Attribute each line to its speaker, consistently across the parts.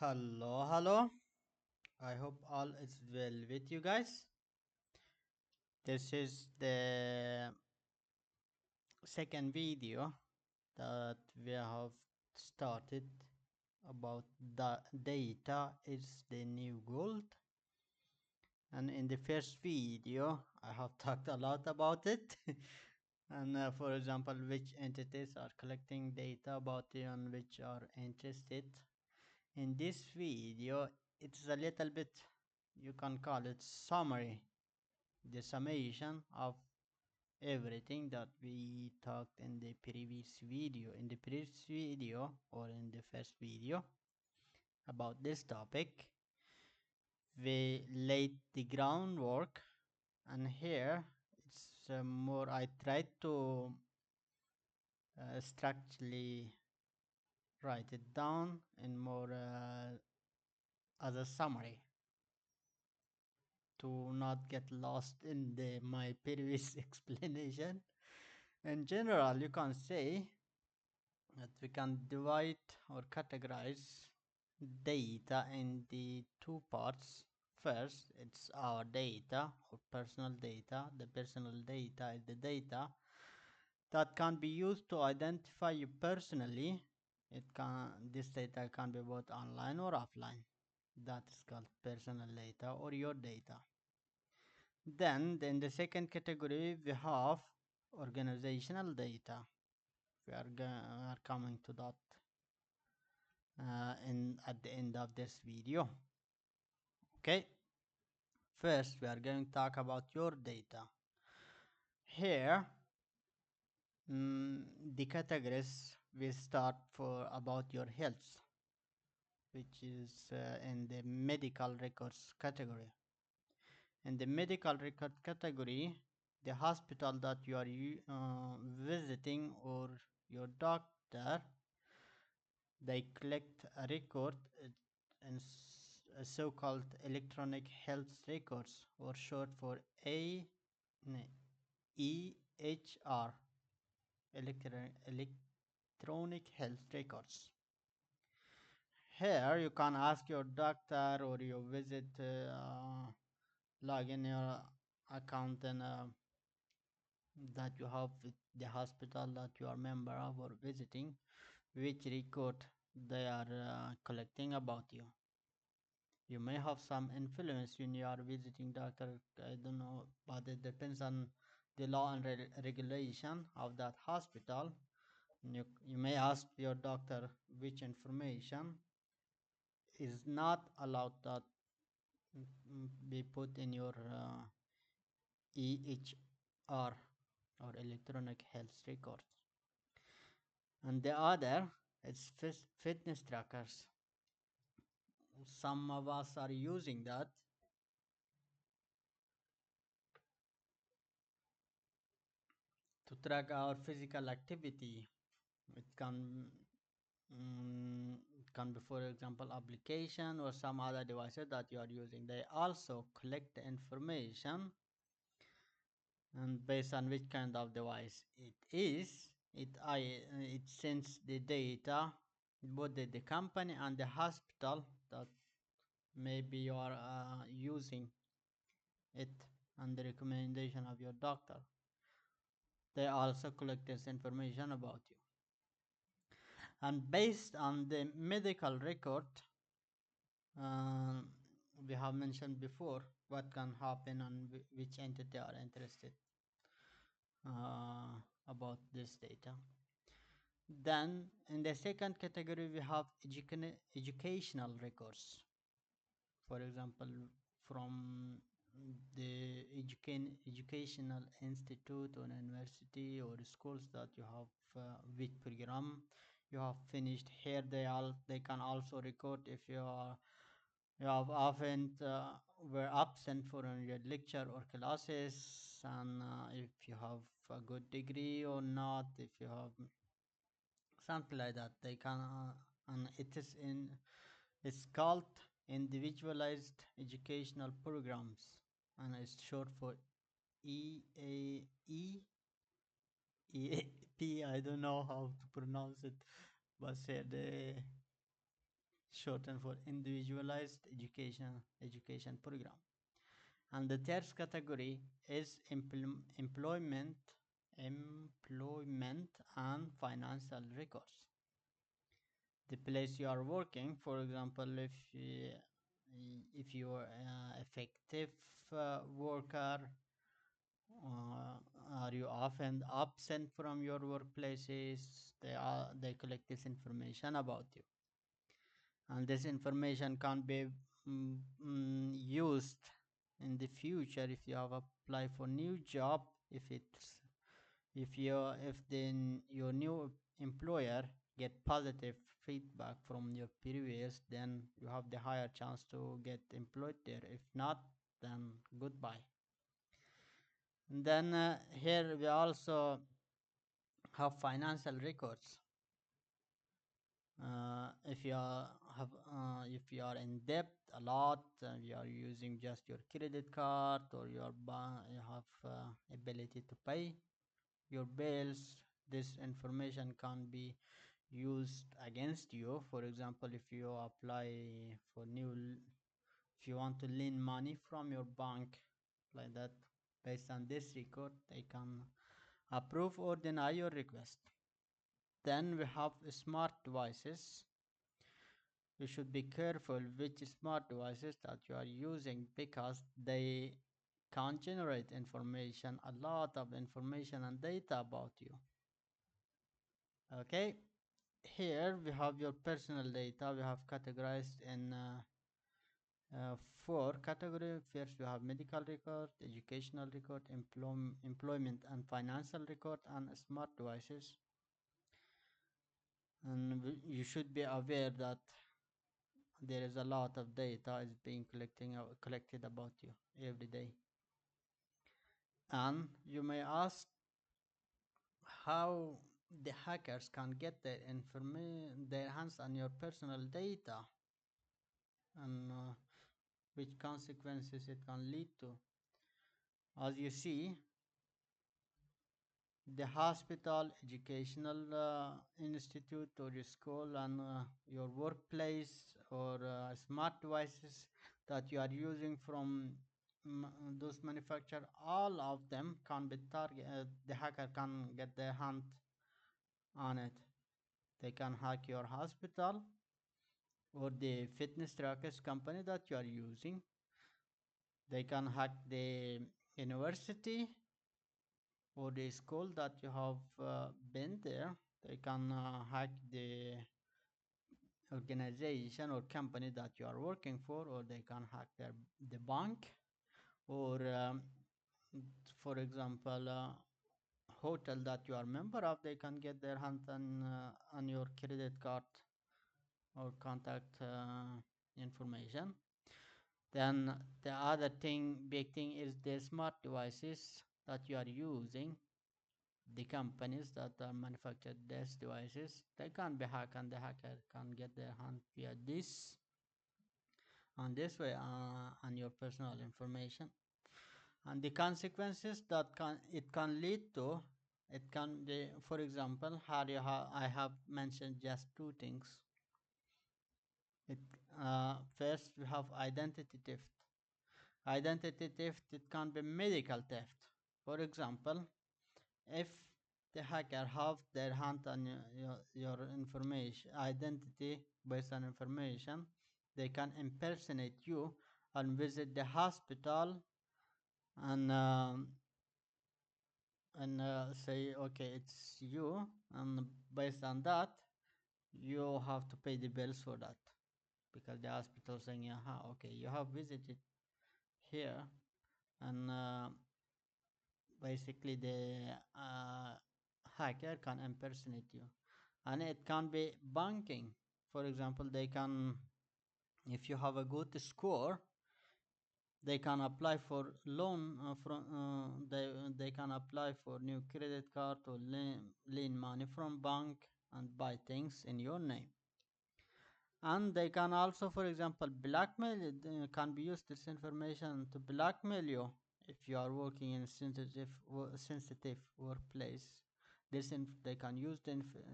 Speaker 1: Hello, hello. I hope all is well with you guys. This is the second video that we have started about the data is the new gold. And in the first video, I have talked a lot about it. And for example, which entities are collecting data about you and which are interested. In this video, it's a little bit, you can call it summary, the summation of everything that we talked in the previous video. In the previous video or in the first video about this topic, we laid the groundwork, and here it's more. I tried to structurally write it down in more as a summary to not get lost in the my previous explanation. In general, you can say that we can divide or categorize data in the two parts. First, it's our data or personal data. The personal data is the data that can be used to identify you personally. This data can be both online or offline. That is called personal data or your data. Then in the second category we have organizational data. We are coming to that in at the end of this video. Okay, first we are going to talk about your data. Here, the categories we start for about your health, which is in the medical records category. In the medical record category, the hospital that you are visiting or your doctor, they collect a record in a so-called electronic health records, or short for EHR, electronic health records. Here you can ask your doctor or you visit, log in your account and that you have with the hospital that you are member of or visiting, which record they are collecting about you. You may have some influence when you are visiting doctor, I don't know, but it depends on the law and regulation of that hospital. You may ask your doctor which information is not allowed that be put in your EHR or electronic health records. And the other is fitness trackers. Some of us are using that to track our physical activity. It can be, for example, application or some other devices that you are using. They also collect the information, and based on which kind of device it is, it sends the data both the company and the hospital that maybe you are using it and the recommendation of your doctor. They also collect this information about you, and based on the medical record, uh, we have mentioned before what can happen and which entity are interested about this data. Then in the second category we have educational records. For example, from the educational institute or university or schools that you have, which program you have finished. Here they can also record if you have often were absent for your lecture or classes, and if you have a good degree or not, if you have something like that, they can and it's called individualized educational programs, and it's short for EAEP. I don't know how to pronounce it, but say the shortened for individualized education program. And the third category is employment and financial records. The place you are working, for example, if you are effective worker, are you often absent from your workplaces, they collect this information about you, and this information can be used in the future if you have applied for new job. If your new employer get positive feedback from your previous, then you have the higher chance to get employed there. If not, then goodbye. And then here we also have financial records. If you are in debt a lot, you are using just your credit card, or you have ability to pay your bills, this information can be used against you. For example, if you apply for if you want to lend money from your bank, like that, based on this record, they can approve or deny your request. Then we have smart devices. You should be careful which smart devices that you are using, because they can generate information, a lot of information and data about you. Okay, here we have your personal data. We have categorized in four categories. First, we have medical record, educational record, employment and financial record, and smart devices. And you should be aware that there is a lot of data is being collected about you every day. And you may ask how the hackers can get their hands on your personal data, and which consequences it can lead to. As you see, the hospital, educational institute, or your school, and your workplace, or smart devices that you are using from those manufacturers, all of them can be targeted. The hacker can get their hand on it. They can hack your hospital or the fitness trackers company that you are using. They can hack the university or the school that you have been there. They can hack the organization or company that you are working for, or they can hack the bank, or for example, hotel that you are member of. They can get their hand on your credit card or contact information. Then the other big thing, is the smart devices that you are using. The companies that are manufactured these devices, they can be hacked, and the hacker can get their hand via this, and this way on your personal information. And the consequences that it can lead to, it can be, for example, I have mentioned just two things. First, we have identity theft. Identity theft, it can be medical theft. For example, if the hacker have their hand on your information, identity based on information, they can impersonate you and visit the hospital, and say, okay, it's you, and based on that, you have to pay the bills for that, because the hospital saying, yeah, okay, you have visited here, and basically the hacker can impersonate you. And it can be banking. For example, they can, if you have a good score, they can apply for loan they can apply for new credit card, or lend money from bank and buy things in your name. And they can also, for example, blackmail. It can be used, this information, to blackmail you if you are working in a sensitive workplace. They can use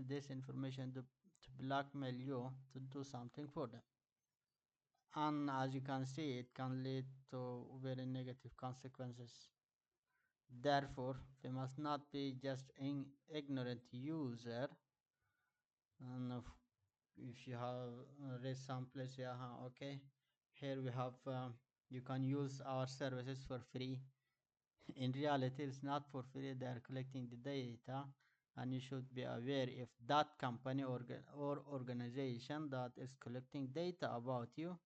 Speaker 1: this information to blackmail you to do something for them. And as you can see, it can lead to very negative consequences. Therefore, we must not be just ignorant user. And if you have read someplace, yeah, okay, here we have, you can use our services for free. In reality, it's not for free. They are collecting the data, and you should be aware if that company or organization that is collecting data about you,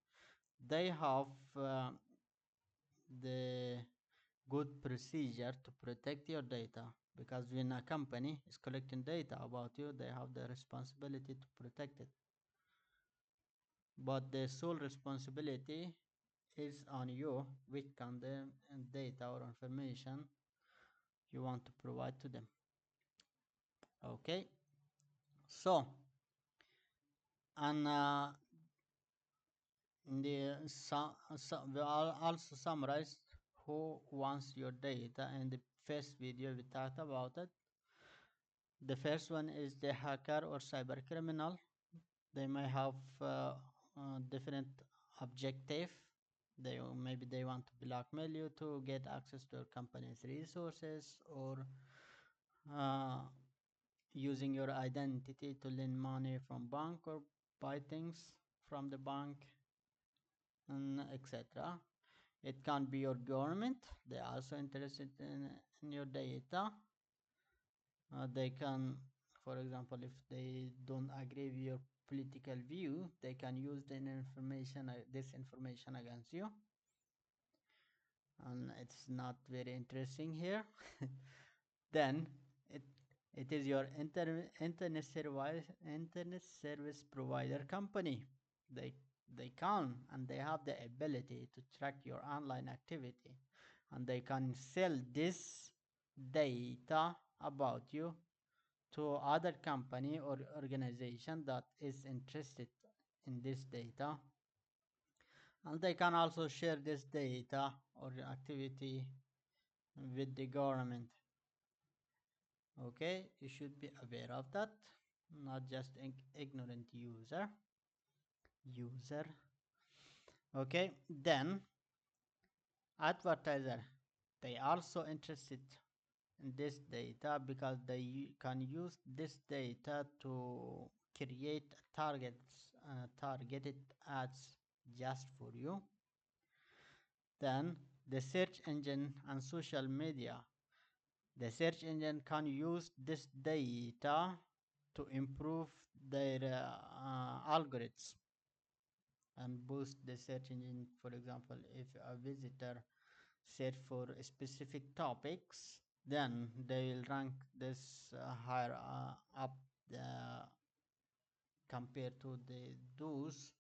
Speaker 1: they have the good procedure to protect your data, because when a company is collecting data about you, they have the responsibility to protect it, but the sole responsibility is on you which kind of data or information you want to provide to them. Okay, so and the we also summarized who wants your data in the first video. We talked about it. The first one is the hacker or cyber criminal. They may have different objective. Maybe they want to blackmail you to get access to your company's resources, or uh, using your identity to lend money from bank or buy things from the bank, and etc. It can be your government. They are also interested in your data. They can, for example, if they don't agree with your political view, they can use this information against you, and it's not very interesting here. Then it it is your internet service provider company. They they can and they have the ability to track your online activity, and they can sell this data about you to other company or organization that is interested in this data, and they can also share this data or activity with the government. Okay, you should be aware of that, not just ignorant user. Okay, then advertiser, they also interested in this data because they can use this data to create targeted ads just for you. Then the search engine and social media, the search engine can use this data to improve their algorithms and boost the search engine. For example, if a visitor search for specific topics, then they will rank this higher up the, compared to the those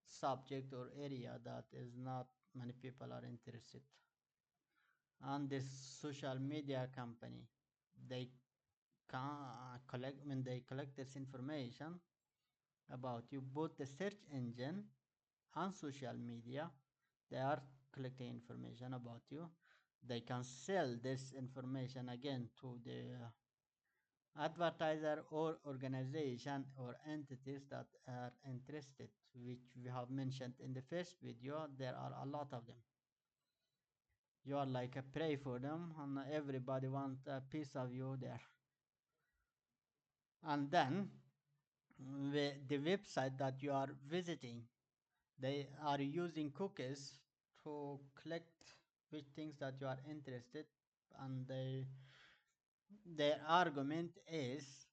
Speaker 1: subject or area that is not many people are interested. And this social media company, they can collect, when they collect this information about you, both the search engine and social media, they are collecting information about you. They can sell this information again to the advertiser or organization or entities that are interested, which we have mentioned in the first video. There are a lot of them. You are like a prey for them, and everybody wants a piece of you there. And then the website that you are visiting, they are using cookies to collect which things that you are interested, and their argument is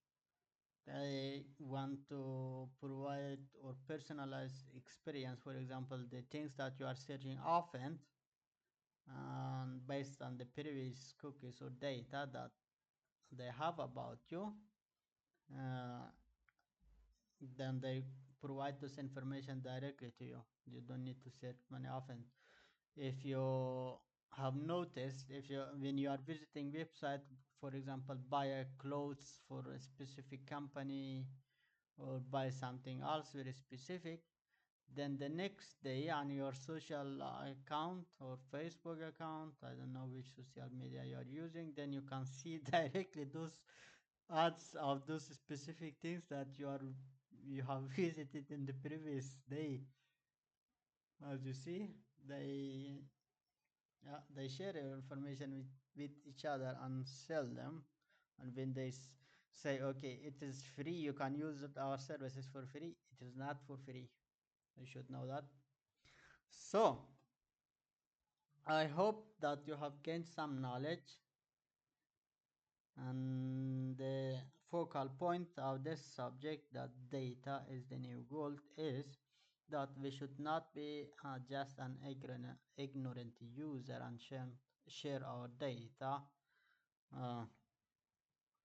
Speaker 1: they want to provide or personalize experience. For example, the things that you are searching often, and based on the previous cookies or data that they have about you, uh, then they provide this information directly to you. You don't need to search money often. If you have noticed, if you, when you are visiting website, for example, buy a clothes for a specific company or buy something else very specific, then the next day on your social account or Facebook account, I don't know which social media you are using, then you can see directly those ads of those specific things that you have visited in the previous day. As you see, they they share your information with each other and sell them. And when they say, okay, it is free, you can use our services for free, it is not for free. You should know that. So I hope that you have gained some knowledge, and the focal point of this subject, that data is the new gold, is that we should not be just an ignorant user and share our data uh,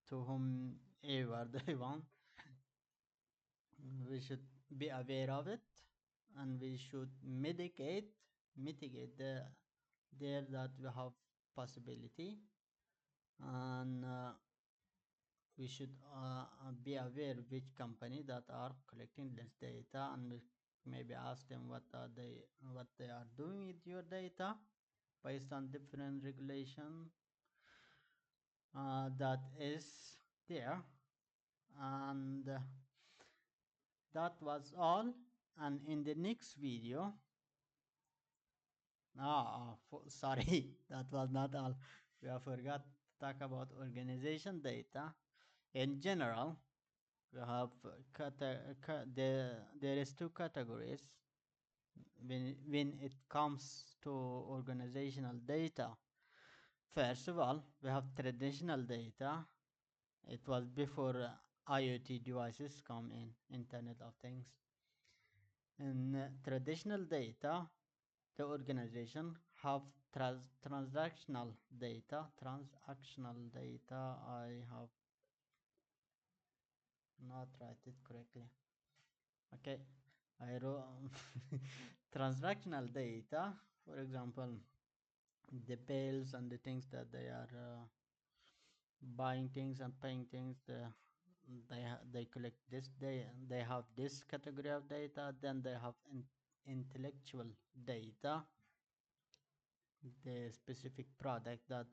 Speaker 1: to whomever they want. We should be aware of it, and we should mitigate there that we have possibility, and we should be aware which company that are collecting this data, and maybe ask them what they are doing with your data based on different regulation that is there. And that was all. And in the next video, sorry, that was not all. We have forgot to talk about organization data in general. We have there is two categories when it comes to organizational data. First of all, we have traditional data. It was before IoT devices come in, Internet of Things. In traditional data, the organization have transactional data. Transactional data, I have not write it correctly. Okay, I wrote transactional data. For example, the bills and the things that they are buying things and paying things. They collect this. They have this category of data. Then they have intellectual data, the specific product that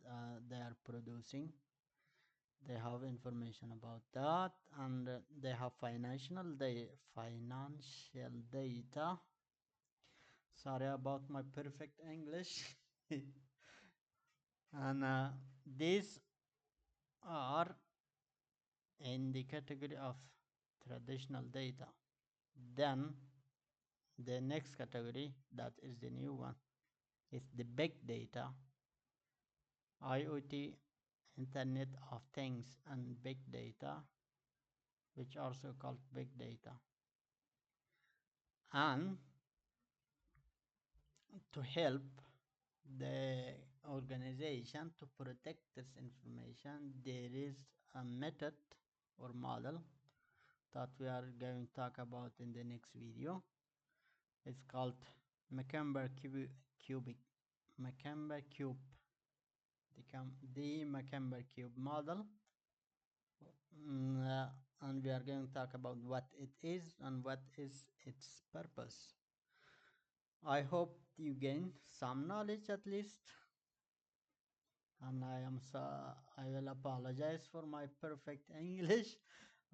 Speaker 1: they are producing. They have information about that, and they have financial data. Sorry about my perfect English. And these are in the category of traditional data. Then the next category, that is the new one, is the big data. IoT, Internet of Things, and big data, which also called big data. And to help the organization to protect this information, there is a method or model that we are going to talk about in the next video. It's called Macomber cubic Macomber cube, the Macomber cube model. And we are going to talk about what it is and what is its purpose. I hope you gain some knowledge at least, and I will apologize for my perfect English.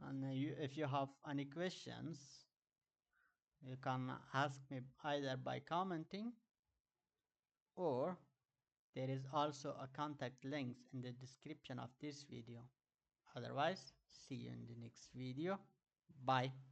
Speaker 1: And if you have any questions, you can ask me either by commenting, or there is also a contact links in the description of this video. Otherwise, see you in the next video. Bye.